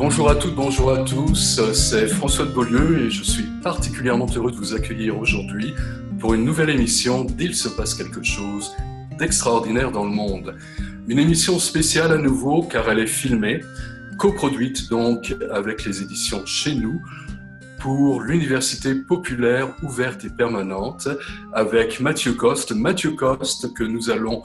Bonjour à toutes, bonjour à tous, c'est François de Beaulieu et je suis particulièrement heureux de vous accueillir aujourd'hui pour une nouvelle émission d'Il se passe quelque chose d'extraordinaire dans le monde. Une émission spéciale à nouveau car elle est filmée, coproduite donc avec les éditions Chez Nous pour l'Université populaire ouverte et permanente avec Mathieu Coste. Mathieu Coste que nous allons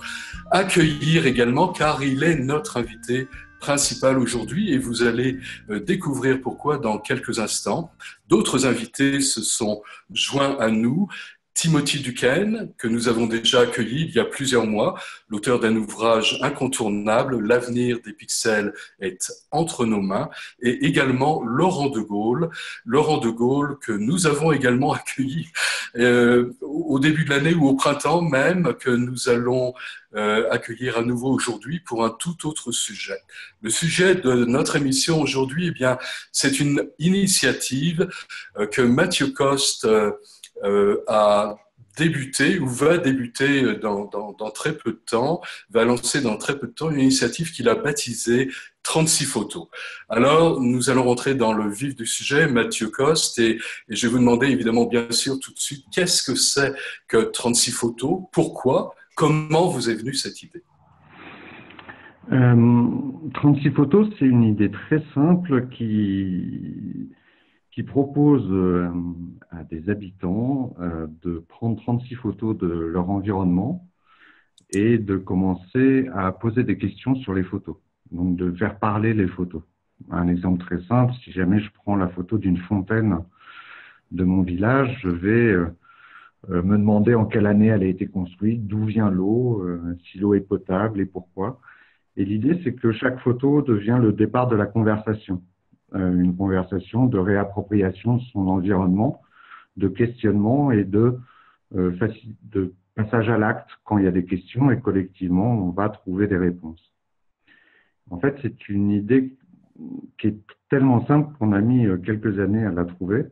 accueillir également car il est notre invité principal aujourd'hui et vous allez découvrir pourquoi dans quelques instants. D'autres invités se sont joints à nous. Timothy Duquesne, que nous avons déjà accueilli il y a plusieurs mois, l'auteur d'un ouvrage incontournable, L'avenir des pixels est entre nos mains, et également Laurent de Gaulle que nous avons également accueilli au début de l'année ou au printemps même, que nous allons accueillir à nouveau aujourd'hui pour un tout autre sujet. Le sujet de notre émission aujourd'hui, eh bien, c'est une initiative que Mathieu Coste a débuté ou va débuter dans très peu de temps, va lancer dans très peu de temps une initiative qu'il a baptisée 36 photos. Alors, nous allons rentrer dans le vif du sujet, Mathieu Coste, et je vais vous demander évidemment bien sûr tout de suite, qu'est-ce que c'est que 36 photos? Pourquoi? Comment vous est venue cette idée? 36 photos, c'est une idée très simple qui propose à des habitants de prendre 36 photos de leur environnement et de commencer à poser des questions sur les photos. Donc, de faire parler les photos. Un exemple très simple, si jamais je prends la photo d'une fontaine de mon village, je vais me demander en quelle année elle a été construite, d'où vient l'eau, si l'eau est potable et pourquoi. Et l'idée, c'est que chaque photo devient le départ de la conversation. Une conversation de réappropriation de son environnement, de questionnement et de passage à l'acte quand il y a des questions et collectivement, on va trouver des réponses. En fait, c'est une idée qui est tellement simple qu'on a mis quelques années à la trouver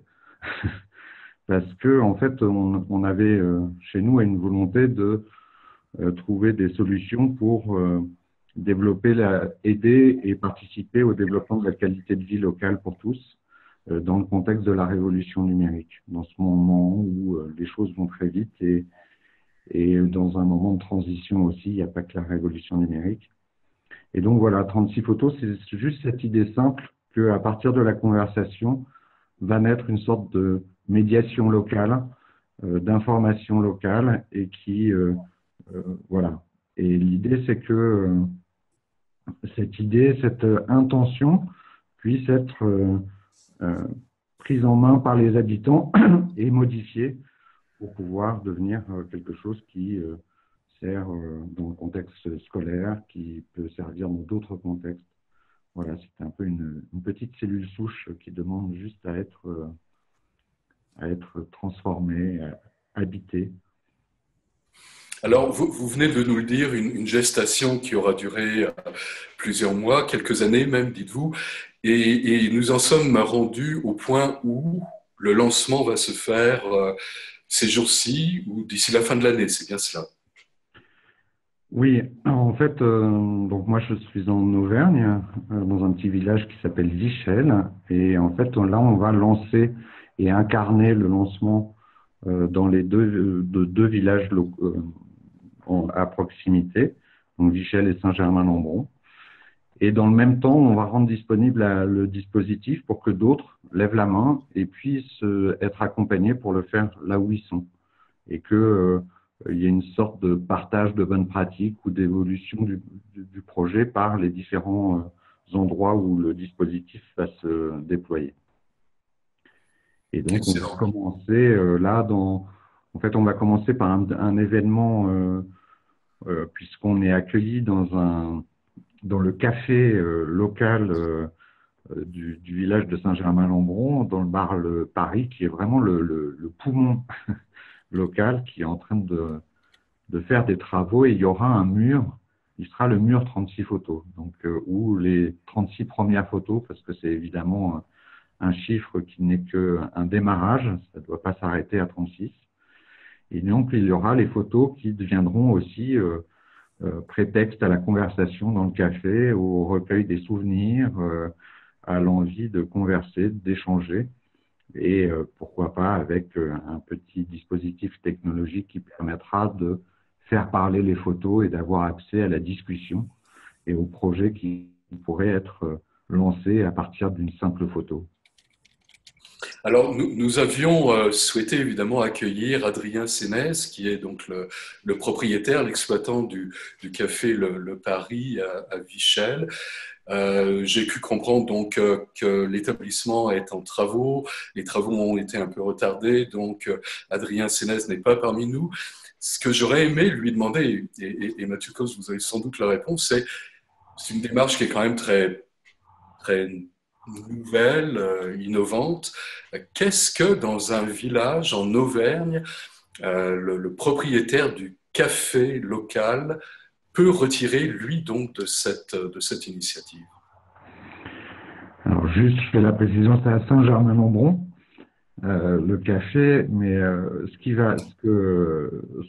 parce que en fait, on avait chez nous une volonté de trouver des solutions pour développer, aider et participer au développement de la qualité de vie locale pour tous dans le contexte de la révolution numérique, dans ce moment où les choses vont très vite et dans un moment de transition aussi, il n'y a pas que la révolution numérique. Et donc voilà, 36 photos, c'est juste cette idée simple qu'à partir de la conversation va naître une sorte de médiation locale, d'information locale et qui, voilà. Et l'idée, c'est que cette idée, cette intention puisse être prise en main par les habitants et modifiée pour pouvoir devenir quelque chose qui sert dans le contexte scolaire, qui peut servir dans d'autres contextes. Voilà, c'est un peu une petite cellule souche qui demande juste à être transformée, habitée. Alors, vous venez de nous le dire, une gestation qui aura duré plusieurs mois, quelques années même, dites-vous, et nous en sommes rendus au point où le lancement va se faire ces jours-ci ou d'ici la fin de l'année, c'est bien cela? Oui, en fait, donc moi je suis en Auvergne, dans un petit village qui s'appelle Vichel, et en fait là on va lancer et incarner le lancement dans les deux villages à proximité, donc Vichel et Saint-Germain-Lembron. Et dans le même temps, on va rendre disponible le dispositif pour que d'autres lèvent la main et puissent être accompagnés pour le faire là où ils sont. Et que il y ait une sorte de partage de bonnes pratiques ou d'évolution du projet par les différents endroits où le dispositif va se déployer. Et donc, Excellent. on va commencer en fait, on va commencer par un événement puisqu'on est accueilli dans le café local du village de Saint-Germain-Lembron, dans le bar Le Paris, qui est vraiment le poumon local, qui est en train de faire des travaux. Et il y aura un mur, il sera le mur 36 photos, donc où les 36 premières photos, parce que c'est évidemment un chiffre qui n'est qu'un démarrage, ça ne doit pas s'arrêter à 36. Et donc, il y aura les photos qui deviendront aussi prétexte à la conversation dans le café, au recueil des souvenirs, a l'envie de converser, d'échanger, et pourquoi pas avec un petit dispositif technologique qui permettra de faire parler les photos et d'avoir accès à la discussion et aux projets qui pourraient être lancés à partir d'une simple photo. Alors, nous avions souhaité évidemment accueillir Adrien Sénès, qui est donc le propriétaire, l'exploitant du café le Paris à Vichel. J'ai pu comprendre donc que l'établissement est en travaux. Les travaux ont été un peu retardés, donc Adrien Sénès n'est pas parmi nous. Ce que j'aurais aimé lui demander, et Mathieu Cos, vous avez sans doute la réponse, c'est une démarche qui est quand même très nouvelle, innovante. Qu'est-ce que dans un village en Auvergne, le propriétaire du café local peut retirer, lui, donc, de cette initiative? Alors juste, je fais la précision, c'est à Saint-Germain-en-Bron, le café, mais ce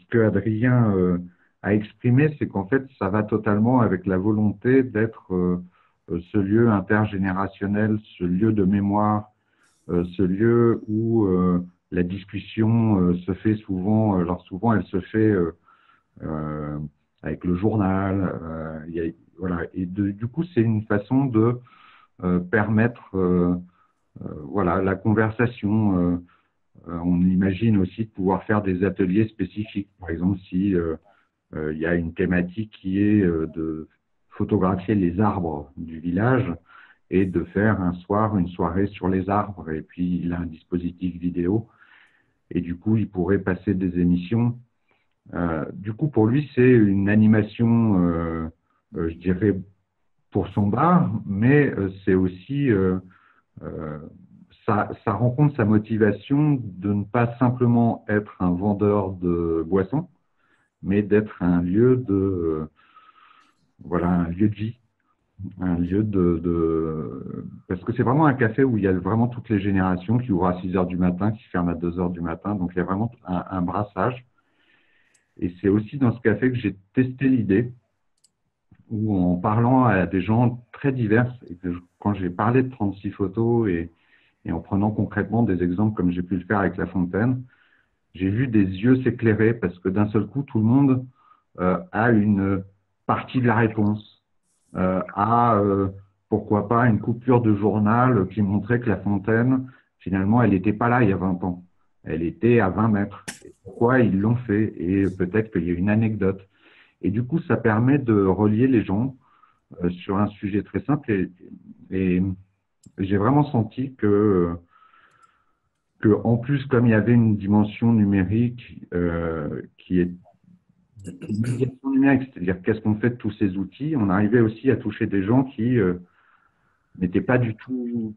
que Adrien a exprimé, c'est qu'en fait, ça va totalement avec la volonté d'être ce lieu intergénérationnel, ce lieu de mémoire, ce lieu où la discussion se fait souvent, alors souvent elle se fait euh, avec le journal, voilà, et du coup c'est une façon de permettre voilà, la conversation. On imagine aussi de pouvoir faire des ateliers spécifiques. Par exemple, si il y a une thématique qui est de photographier les arbres du village et de faire un soir une soirée sur les arbres. Et puis, il a un dispositif vidéo. Et du coup, il pourrait passer des émissions. Du coup, pour lui, c'est une animation, je dirais, pour son bar, mais c'est aussi ça rencontre sa motivation de ne pas simplement être un vendeur de boissons, mais d'être un lieu voilà, un lieu de vie, un lieu parce que c'est vraiment un café où il y a vraiment toutes les générations qui ouvre à 6 heures du matin, qui ferme à 2 heures du matin, donc il y a vraiment un brassage. Et c'est aussi dans ce café que j'ai testé l'idée, où en parlant à des gens très divers, et que quand j'ai parlé de 36 photos et en prenant concrètement des exemples comme j'ai pu le faire avec La Fontaine, j'ai vu des yeux s'éclairer parce que d'un seul coup, tout le monde a une partie de la réponse, pourquoi pas une coupure de journal qui montrait que La Fontaine, finalement, elle n'était pas là il y a 20 ans. Elle était à 20 mètres. Et pourquoi ils l'ont fait? Et peut-être qu'il y a une anecdote. Et du coup, ça permet de relier les gens sur un sujet très simple. Et j'ai vraiment senti que en plus, comme il y avait une dimension numérique qui est une médiation numérique, c'est-à-dire qu'est-ce qu'on fait de tous ces outils, on arrivait aussi à toucher des gens qui n'étaient pas du tout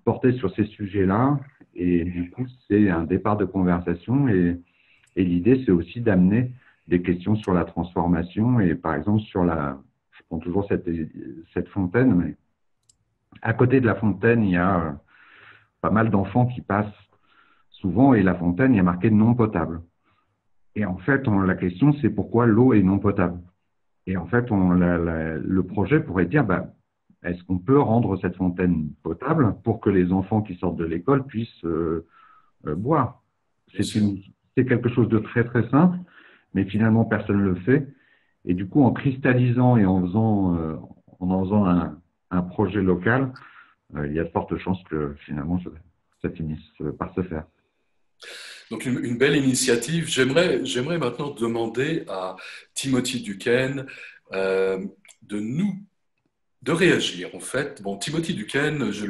portés sur ces sujets-là. Et du coup, c'est un départ de conversation. Et l'idée, c'est aussi d'amener des questions sur la transformation. Et par exemple, je prends toujours cette fontaine, mais à côté de la fontaine, il y a pas mal d'enfants qui passent souvent, et la fontaine, il y a marqué non potable. Et en fait, la question, c'est pourquoi l'eau est non potable. Et en fait, le projet pourrait dire, bah, est-ce qu'on peut rendre cette fontaine potable pour que les enfants qui sortent de l'école puissent boire? C'est quelque chose de très, très simple, mais finalement, personne ne le fait. Et du coup, en cristallisant et en faisant un projet local, il y a de fortes chances que finalement, ça finisse par se faire. Donc une belle initiative. J'aimerais maintenant demander à Timothy Duquesne euh, de de réagir en fait. Bon, Timothy Duquesne, je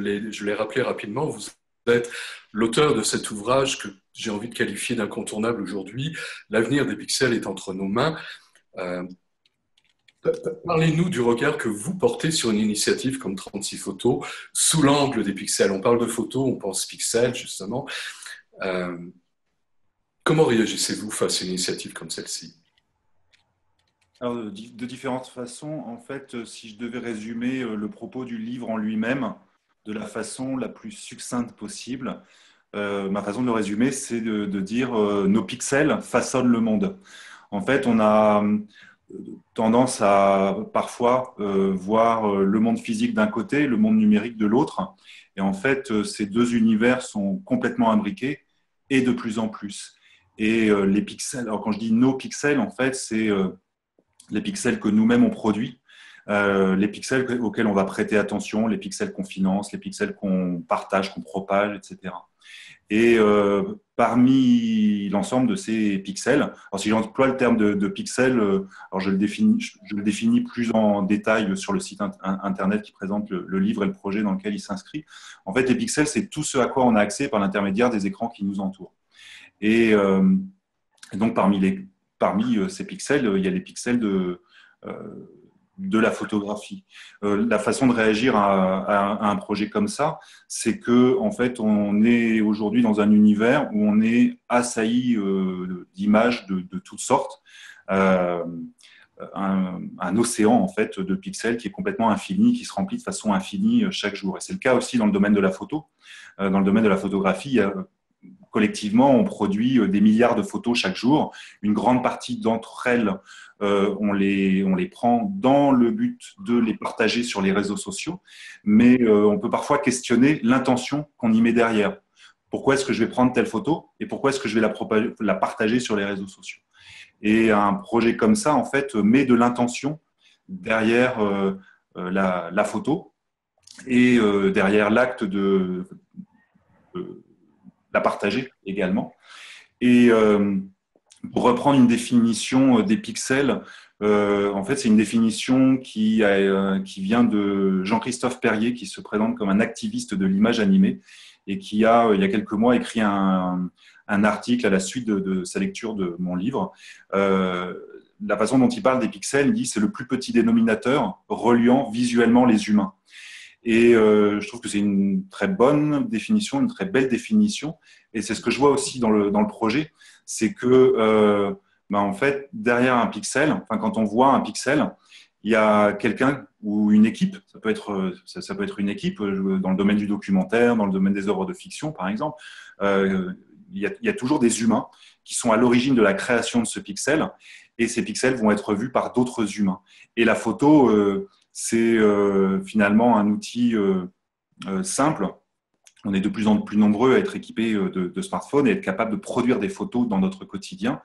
l'ai rappelé rapidement, vous êtes l'auteur de cet ouvrage que j'ai envie de qualifier d'incontournable aujourd'hui. L'avenir des pixels est entre nos mains. Euh, Parlez-nous du regard que vous portez sur une initiative comme 36 photos sous l'angle des pixels. On parle de photos, on pense pixels justement. Euh, Comment réagissez-vous face à une initiative comme celle-ci? Alors, de différentes façons, en fait, si je devais résumer le propos du livre en lui-même de la façon la plus succincte possible, ma façon de le résumer, c'est de dire nos pixels façonnent le monde. En fait, tendance à parfois voir le monde physique d'un côté, le monde numérique de l'autre. Et en fait, ces deux univers sont complètement imbriqués et de plus en plus. Et les pixels, alors quand je dis nos pixels, en fait, c'est les pixels que nous-mêmes on produit, les pixels auxquels on va prêter attention, les pixels qu'on finance, les pixels qu'on partage, qu'on propage, etc. Et parmi l'ensemble de ces pixels, alors si j'emploie le terme de pixels, alors je le définis plus en détail sur le site internet qui présente le livre et le projet dans lequel il s'inscrit. En fait, les pixels, c'est tout ce à quoi on a accès par l'intermédiaire des écrans qui nous entourent. Et donc, parmi ces pixels, il y a les pixels de la photographie. La façon de réagir à un projet comme ça, c'est que en fait, on est aujourd'hui dans un univers où on est assailli d'images de toutes sortes. Un océan en fait de pixels qui est complètement infini, qui se remplit de façon infinie chaque jour. Et c'est le cas aussi dans le domaine de la photo. Dans le domaine de la photographie, collectivement, on produit des milliards de photos chaque jour. Une grande partie d'entre elles, on les prend dans le but de les partager sur les réseaux sociaux, mais on peut parfois questionner l'intention qu'on y met derrière. Pourquoi est-ce que je vais prendre telle photo et pourquoi est-ce que je vais la partager sur les réseaux sociaux? Et un projet comme ça, en fait, met de l'intention derrière la photo et derrière l'acte de la partager également. Et pour reprendre une définition des pixels, en fait, c'est une définition qui vient de Jean-Christophe Perrier, qui se présente comme un activiste de l'image animée et qui a, il y a quelques mois, écrit un article à la suite de sa lecture de mon livre. La façon dont il parle des pixels, il dit c'est le plus petit dénominateur reliant visuellement les humains. Et je trouve que c'est une très bonne définition, une très belle définition. Et c'est ce que je vois aussi dans le projet, c'est que en fait, derrière un pixel, enfin quand on voit un pixel, il y a quelqu'un ou une équipe. Ça peut être une équipe dans le domaine du documentaire, dans le domaine des œuvres de fiction, par exemple. Il y a toujours des humains qui sont à l'origine de la création de ce pixel, et ces pixels vont être vus par d'autres humains. Et la photo, c'est finalement un outil simple. On est de plus en plus nombreux à être équipés de smartphones et être capables de produire des photos dans notre quotidien.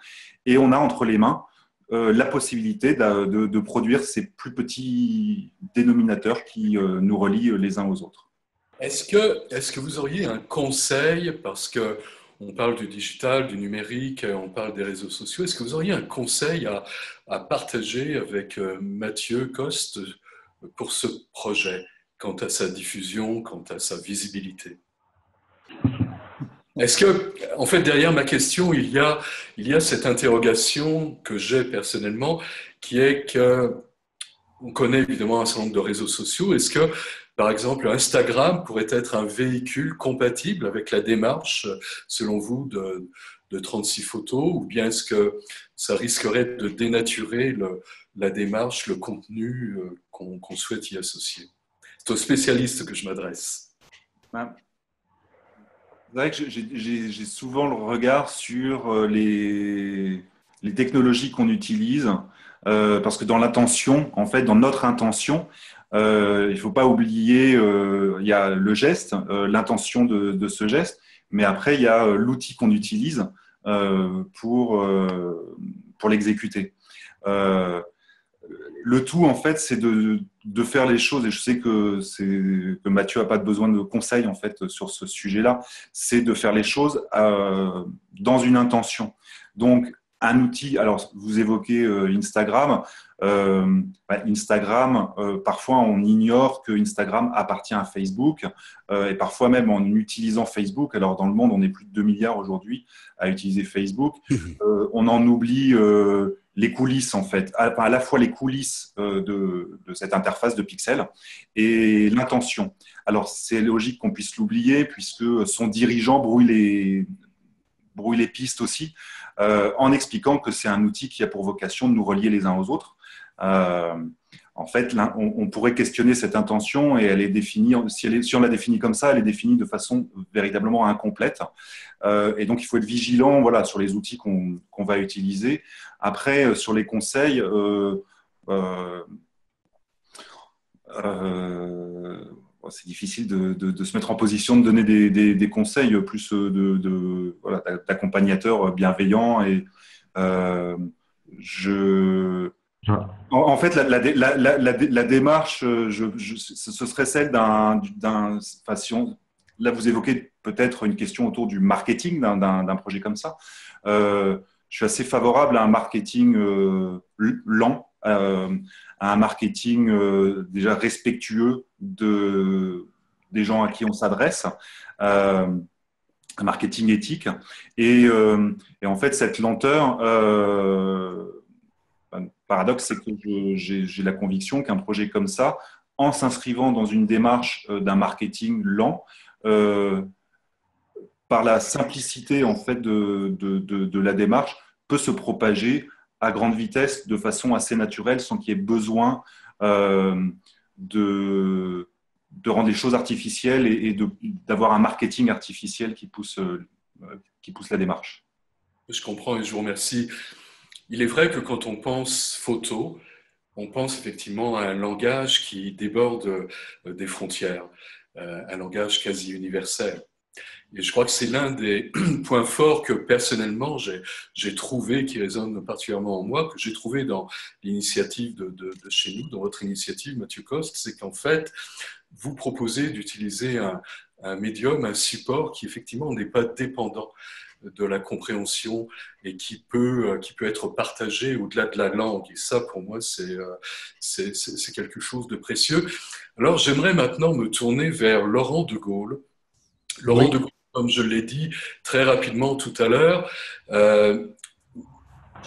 Et on a entre les mains la possibilité de produire ces plus petits dénominateurs qui nous relient les uns aux autres. Est-ce que vous auriez un conseil, parce qu'on parle du digital, du numérique, on parle des réseaux sociaux, est-ce que vous auriez un conseil à partager avec Mathieu Coste pour ce projet, quant à sa diffusion, quant à sa visibilité? Est-ce que, en fait, derrière ma question, il y a cette interrogation que j'ai personnellement, qui est qu'on connaît évidemment un certain nombre de réseaux sociaux. Est-ce que, par exemple, Instagram pourrait être un véhicule compatible avec la démarche, selon vous, de 36 photos, ou bien est-ce que ça risquerait de dénaturer la démarche, le contenu qu'on souhaite y associer? C'est aux spécialistes que je m'adresse. C'est vrai que j'ai souvent le regard sur les technologies qu'on utilise, parce que dans l'intention, en fait, dans notre intention, il ne faut pas oublier, il y a le geste, l'intention de ce geste, mais après, il y a l'outil qu'on utilise pour l'exécuter. Le tout, en fait, c'est de faire les choses, et je sais que Mathieu n'a pas besoin de conseils en fait, sur ce sujet-là, c'est de faire les choses dans une intention. Donc, un outil, alors vous évoquez Instagram. Instagram, parfois on ignore que Instagram appartient à Facebook, et parfois même en utilisant Facebook, alors dans le monde on est plus de 2 milliards aujourd'hui à utiliser Facebook, on en oublie les coulisses en fait, à la fois les coulisses de cette interface de pixels et l'intention. Alors c'est logique qu'on puisse l'oublier puisque son dirigeant brouille les pistes aussi, en expliquant que c'est un outil qui a pour vocation de nous relier les uns aux autres. En fait, on pourrait questionner cette intention et elle est définie, si on la définit comme ça, elle est définie de façon véritablement incomplète. Et donc, il faut être vigilant, voilà, sur les outils qu'on va utiliser. Après, sur les conseils, c'est difficile de se mettre en position de donner des conseils plus voilà, d'accompagnateur bienveillant. Et en fait, la démarche, ce serait celle là, vous évoquez peut-être une question autour du marketing d'un projet comme ça. Je suis assez favorable à un marketing lent, à un marketing déjà respectueux des gens à qui on s'adresse, un marketing éthique. Et en fait, cette lenteur, le paradoxe, c'est que j'ai la conviction qu'un projet comme ça, en s'inscrivant dans une démarche d'un marketing lent, par la simplicité en fait de la démarche, peut se propager à grande vitesse de façon assez naturelle sans qu'il y ait besoin de rendre les choses artificielles et d'avoir un marketing artificiel qui pousse la démarche. Je comprends et je vous remercie. Il est vrai que quand on pense photo, on pense effectivement à un langage qui déborde des frontières, un langage quasi universel. Et je crois que c'est l'un des points forts que personnellement j'ai trouvé, qui résonne particulièrement en moi, que j'ai trouvé dans l'initiative de chez nous, dans votre initiative, Mathieu Coste, c'est qu'en fait, vous proposez d'utiliser un médium, un support qui effectivement n'est pas dépendant de la compréhension et qui peut être partagé au-delà de la langue. Et ça, pour moi, c'est quelque chose de précieux. Alors, j'aimerais maintenant me tourner vers Laurent de Gaulle. Laurent de Gaulle, comme je l'ai dit très rapidement tout à l'heure, je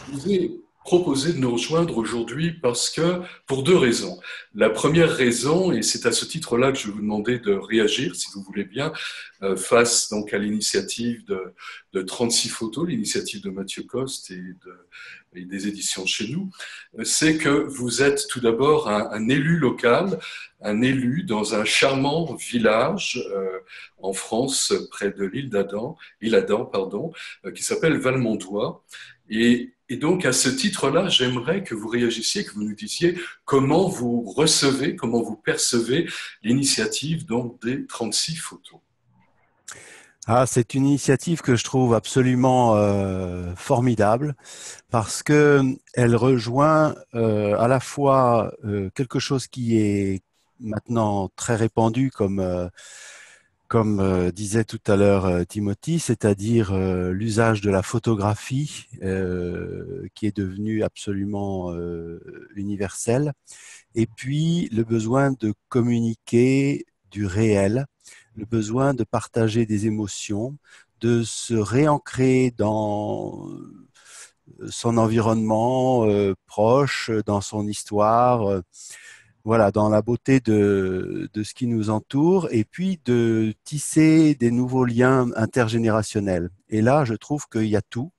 vous ai proposé de nous rejoindre aujourd'hui pour deux raisons. La première raison, et c'est à ce titre-là que je vais vous demander de réagir, si vous voulez bien, face donc à l'initiative de 36 photos, l'initiative de Mathieu Coste et des éditions Chez Nous, c'est que vous êtes tout d'abord un élu local, un élu dans un charmant village en France, près de l'Isle-Adam, qui s'appelle Valmondois. Et donc, à ce titre-là, j'aimerais que vous réagissiez, que vous nous disiez comment vous recevez, comment vous percevez l'initiative donc, des 36 photos. Ah, c'est une initiative que je trouve absolument formidable parce que elle rejoint à la fois quelque chose qui est maintenant très répandu comme disait tout à l'heure Timothy, c'est-à-dire l'usage de la photographie qui est devenu absolument universel, et puis le besoin de communiquer du réel, le besoin de partager des émotions, de se réancrer dans son environnement proche, dans son histoire, voilà, dans la beauté de ce qui nous entoure, et puis de tisser des nouveaux liens intergénérationnels. Et là, je trouve qu'il y a tout.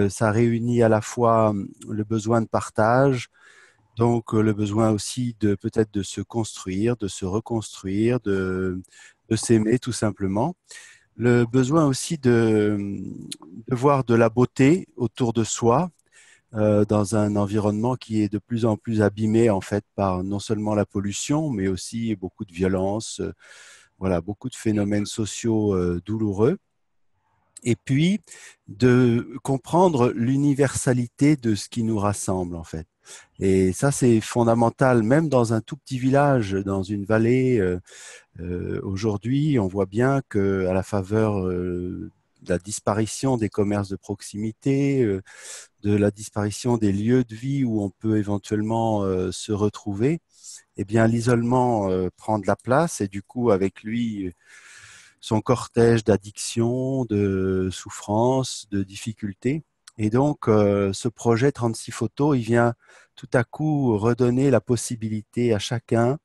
Ça réunit à la fois le besoin de partage, donc le besoin aussi de peut-être de se construire, de se reconstruire, de s'aimer tout simplement. Le besoin aussi de voir de la beauté autour de soi, dans un environnement qui est de plus en plus abîmé en fait par non seulement la pollution, mais aussi beaucoup de violence, voilà, beaucoup de phénomènes sociaux douloureux. Et puis de comprendre l'universalité de ce qui nous rassemble en fait. Et ça, c'est fondamental, même dans un tout petit village, dans une vallée. Aujourd'hui, on voit bien que à la faveur de la disparition des commerces de proximité, de la disparition des lieux de vie où on peut éventuellement se retrouver, eh bien l'isolement prend de la place et du coup avec lui son cortège d'addictions, de souffrances, de difficultés. Et donc ce projet 36 photos, il vient tout à coup redonner la possibilité à chacun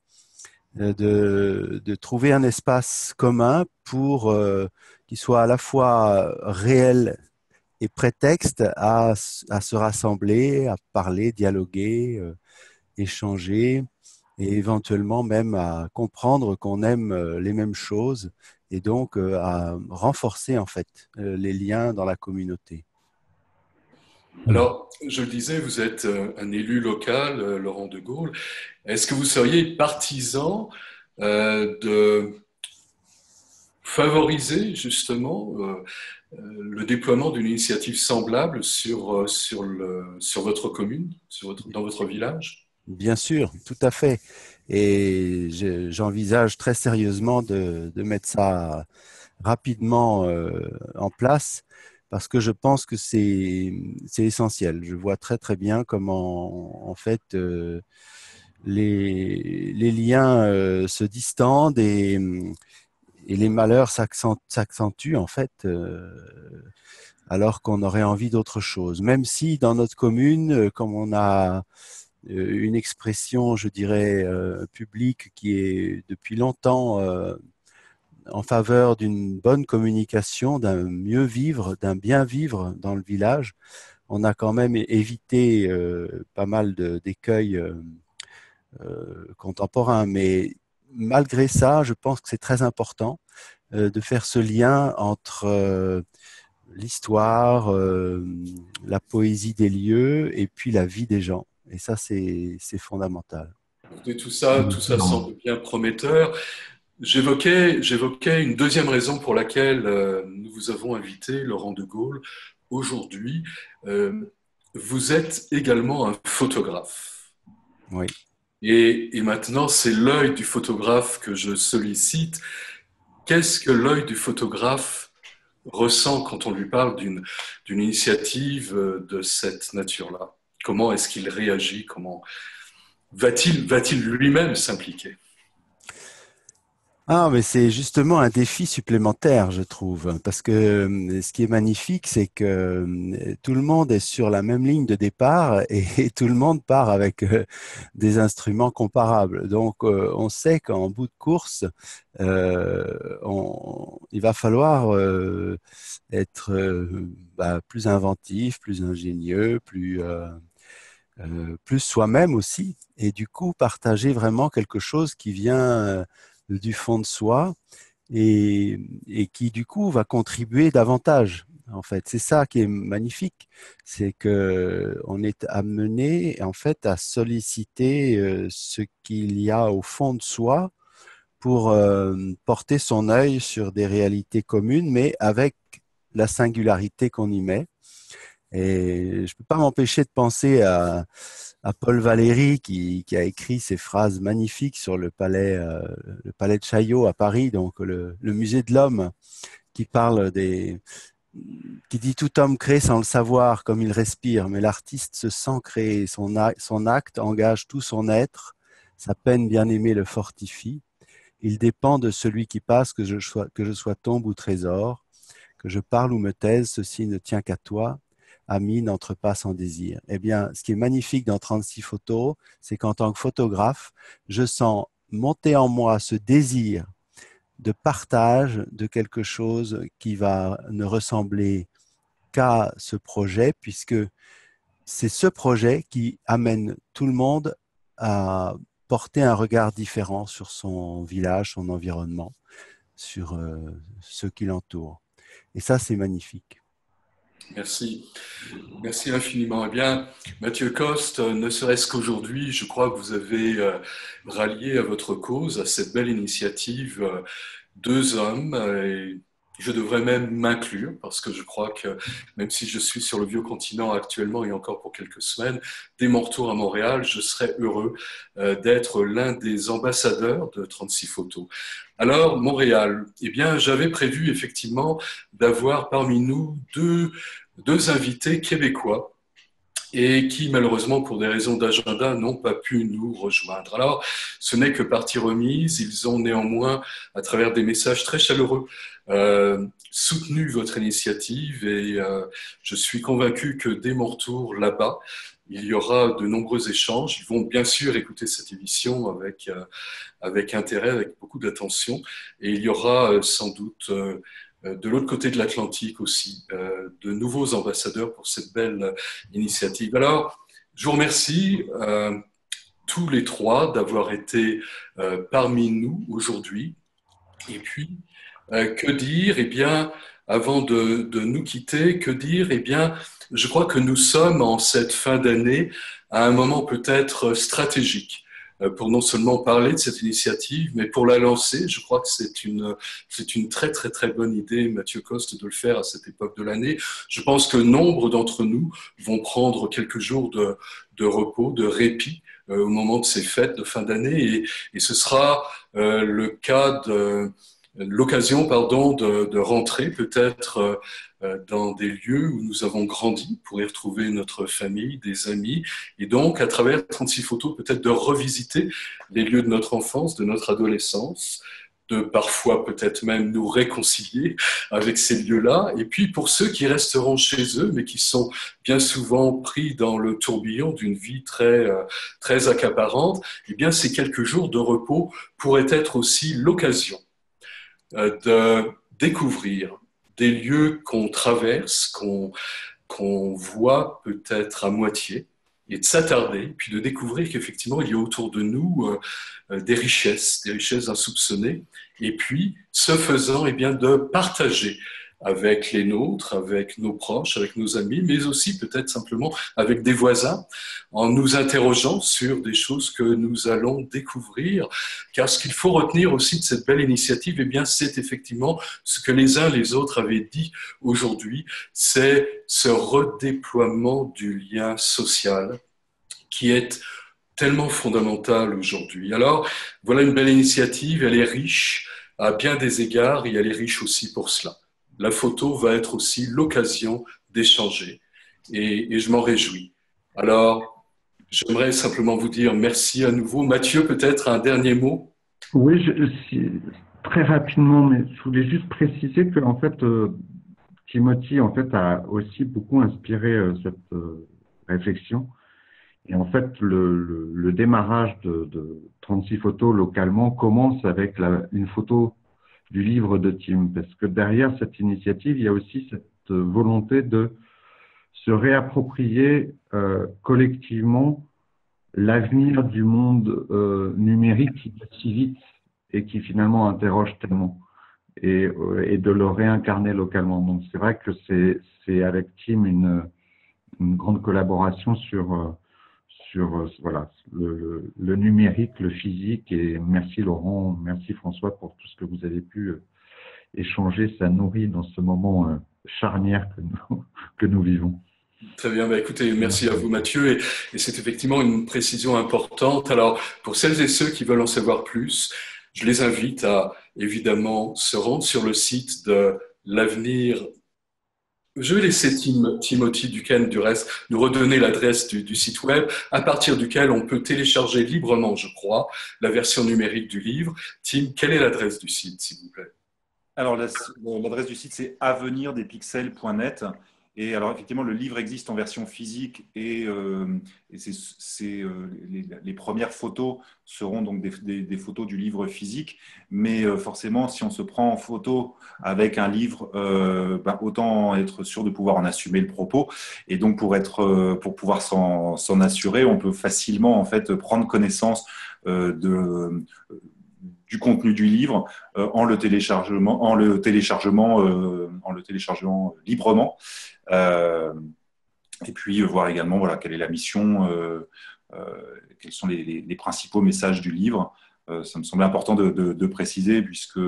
de trouver un espace commun pour qu'il soit à la fois réel et prétexte à se rassembler, à parler, dialoguer, échanger, et éventuellement même à comprendre qu'on aime les mêmes choses et donc à renforcer en fait les liens dans la communauté. Alors, je le disais, vous êtes un élu local, Laurent de Gaulle. Est-ce que vous seriez partisan de favoriser justement le déploiement d'une initiative semblable sur votre commune, dans votre village? Bien sûr, tout à fait. Et j'envisage très sérieusement de mettre ça rapidement en place parce que je pense que c'est essentiel. Je vois très très bien comment en fait les liens se distendent et les malheurs s'accentuent en fait alors qu'on aurait envie d'autre chose. Même si dans notre commune, comme on a une expression, je dirais, publique qui est depuis longtemps en faveur d'une bonne communication, d'un mieux vivre, d'un bien vivre dans le village. On a quand même évité pas mal d'écueils contemporains, mais malgré ça, je pense que c'est très important de faire ce lien entre l'histoire, la poésie des lieux et puis la vie des gens. Et ça, c'est fondamental. Écoutez, tout ça semble bien prometteur. J'évoquais une deuxième raison pour laquelle nous vous avons invité, Laurent de Gaulle, aujourd'hui. Vous êtes également un photographe. Oui. Et maintenant, c'est l'œil du photographe que je sollicite. Qu'est-ce que l'œil du photographe ressent quand on lui parle d'une initiative de cette nature-là? Comment est-ce qu'il réagit? Comment va-t-il lui-même s'impliquer? Ah, mais c'est justement un défi supplémentaire, je trouve, parce que ce qui est magnifique, c'est que tout le monde est sur la même ligne de départ et tout le monde part avec des instruments comparables. Donc, on sait qu'en bout de course, il va falloir être plus inventif, plus ingénieux, plus soi-même aussi, et du coup partager vraiment quelque chose qui vient du fond de soi et qui du coup va contribuer davantage. En fait, c'est ça qui est magnifique, c'est que on est amené en fait à solliciter ce qu'il y a au fond de soi pour porter son œil sur des réalités communes, mais avec la singularité qu'on y met. Et je peux pas m'empêcher de penser à Paul Valéry qui a écrit ces phrases magnifiques sur le palais de Chaillot à Paris, donc le musée de l'homme, qui parle qui dit tout homme crée sans le savoir comme il respire, mais l'artiste se sent créer, son acte engage tout son être, sa peine bien-aimée le fortifie. Il dépend de celui qui passe que je sois tombe ou trésor, que je parle ou me taise, ceci ne tient qu'à toi. Ami, n'entre pas sans désir. Eh bien, ce qui est magnifique dans 36 photos, c'est qu'en tant que photographe, je sens monter en moi ce désir de partage de quelque chose qui va ne ressembler qu'à ce projet, puisque c'est ce projet qui amène tout le monde à porter un regard différent sur son village, son environnement, sur ceux qui l'entourent. Et ça, c'est magnifique. Merci. Merci infiniment. Eh bien, Mathieu Coste, ne serait-ce qu'aujourd'hui, je crois que vous avez rallié à votre cause, à cette belle initiative, deux hommes. Et je devrais même m'inclure parce que je crois que même si je suis sur le vieux continent actuellement et encore pour quelques semaines, dès mon retour à Montréal, je serais heureux d'être l'un des ambassadeurs de 36 photos. Alors, Montréal, eh bien, j'avais prévu effectivement d'avoir parmi nous deux invités québécois et qui, malheureusement, pour des raisons d'agenda, n'ont pas pu nous rejoindre. Alors, ce n'est que partie remise. Ils ont néanmoins, à travers des messages très chaleureux, soutenu votre initiative et je suis convaincu que dès mon retour là-bas, il y aura de nombreux échanges. Ils vont bien sûr écouter cette émission avec intérêt, avec beaucoup d'attention. Et il y aura sans doute de l'autre côté de l'Atlantique aussi, de nouveaux ambassadeurs pour cette belle initiative. Alors, je vous remercie tous les trois d'avoir été parmi nous aujourd'hui. Et puis, que dire? Eh bien, avant de nous quitter, que dire? Eh bien, je crois que nous sommes en cette fin d'année à un moment peut-être stratégique pour non seulement parler de cette initiative, mais pour la lancer. Je crois que c'est une très, très, très bonne idée, Mathieu Coste, de le faire à cette époque de l'année. Je pense que nombre d'entre nous vont prendre quelques jours de repos, de répit au moment de ces fêtes de fin d'année, et ce sera l'occasion de rentrer peut-être dans des lieux où nous avons grandi pour y retrouver notre famille, des amis, et donc à travers 36 photos peut-être de revisiter les lieux de notre enfance, de notre adolescence, de parfois peut-être même nous réconcilier avec ces lieux-là. Et puis pour ceux qui resteront chez eux, mais qui sont bien souvent pris dans le tourbillon d'une vie très, très accaparante, eh bien ces quelques jours de repos pourraient être aussi l'occasion de découvrir des lieux qu'on traverse, qu'on voit peut-être à moitié, et de s'attarder, puis de découvrir qu'effectivement, il y a autour de nous des richesses insoupçonnées, et puis, ce faisant, eh bien, de partager avec les nôtres, avec nos proches, avec nos amis, mais aussi peut-être simplement avec des voisins, en nous interrogeant sur des choses que nous allons découvrir. Car ce qu'il faut retenir aussi de cette belle initiative, eh bien, c'est effectivement ce que les uns les autres avaient dit aujourd'hui, c'est ce redéploiement du lien social qui est tellement fondamental aujourd'hui. Alors, voilà une belle initiative, elle est riche à bien des égards et elle est riche aussi pour cela. La photo va être aussi l'occasion d'échanger et je m'en réjouis. Alors, j'aimerais simplement vous dire merci à nouveau. Mathieu, peut-être un dernier mot? Oui, très rapidement, mais je voulais juste préciser que en fait, Timothy en fait a aussi beaucoup inspiré cette réflexion. Et en fait, le démarrage de 36 photos localement commence avec une photo du livre de Tim, parce que derrière cette initiative, il y a aussi cette volonté de se réapproprier collectivement l'avenir du monde numérique qui va si vite et qui finalement interroge tellement, et de le réincarner localement. Donc c'est vrai que c'est avec Tim une grande collaboration sur voilà, le numérique, le physique, et merci Laurent, merci François pour tout ce que vous avez pu échanger. Ça nourrit dans ce moment charnière que nous vivons. Très bien, écoutez, merci à vous Mathieu, et c'est effectivement une précision importante. Alors, pour celles et ceux qui veulent en savoir plus, je les invite à évidemment se rendre sur le site de l'avenir. Je vais laisser Timothy Duquesne, du reste, nous redonner l'adresse du site web, à partir duquel on peut télécharger librement, je crois, la version numérique du livre. Tim, quelle est l'adresse du site, s'il vous plaît? Alors, l'adresse du site, c'est avenirdespixels.net. Et alors, effectivement, le livre existe en version physique et les premières photos seront donc des photos du livre physique. Mais forcément, si on se prend en photo avec un livre, autant être sûr de pouvoir en assumer le propos. Et donc, pour pouvoir s'en assurer, on peut facilement en fait prendre connaissance du contenu du livre en le téléchargeant librement. Et puis voir également quelle est la mission, quels sont les principaux messages du livre. Ça me semblait important de préciser, puisque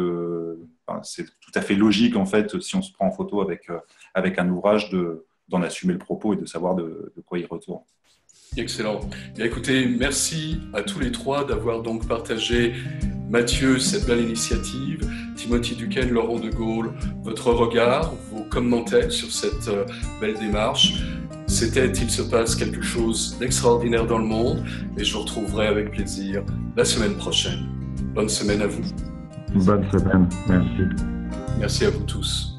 c'est tout à fait logique en fait, si on se prend en photo avec un ouvrage, d'en assumer le propos et de savoir de quoi il retourne. Excellent. Bien, écoutez, merci à tous les trois d'avoir donc partagé, Mathieu, cette belle initiative, Timothy Duquesne, Laurent de Gaulle, votre regard, vos commentaires sur cette belle démarche. C'était « Il se passe quelque chose d'extraordinaire dans le monde » et je vous retrouverai avec plaisir la semaine prochaine. Bonne semaine à vous. Bonne semaine, merci. Merci à vous tous.